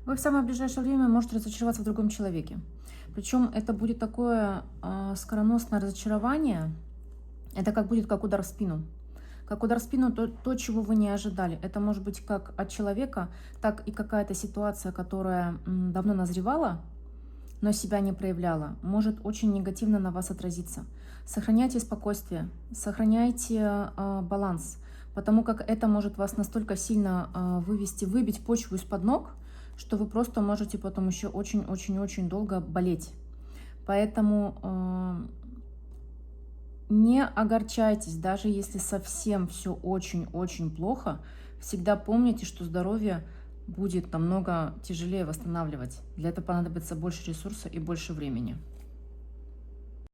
Вы в самое ближайшее время можете разочароваться в другом человеке. Причем это будет такое скороносное разочарование. Это как будет как удар в спину. Как удар в спину, то, чего вы не ожидали. Это может быть как от человека, так и какая-то ситуация, которая давно назревала, но себя не проявляла, может очень негативно на вас отразиться. Сохраняйте спокойствие, сохраняйте баланс, потому как это может вас настолько сильно выбить почву из-под ног, что вы просто можете потом еще очень-очень-очень долго болеть. Поэтому не огорчайтесь, даже если совсем все очень-очень плохо. Всегда помните, что здоровье будет намного тяжелее восстанавливать. Для этого понадобится больше ресурса и больше времени.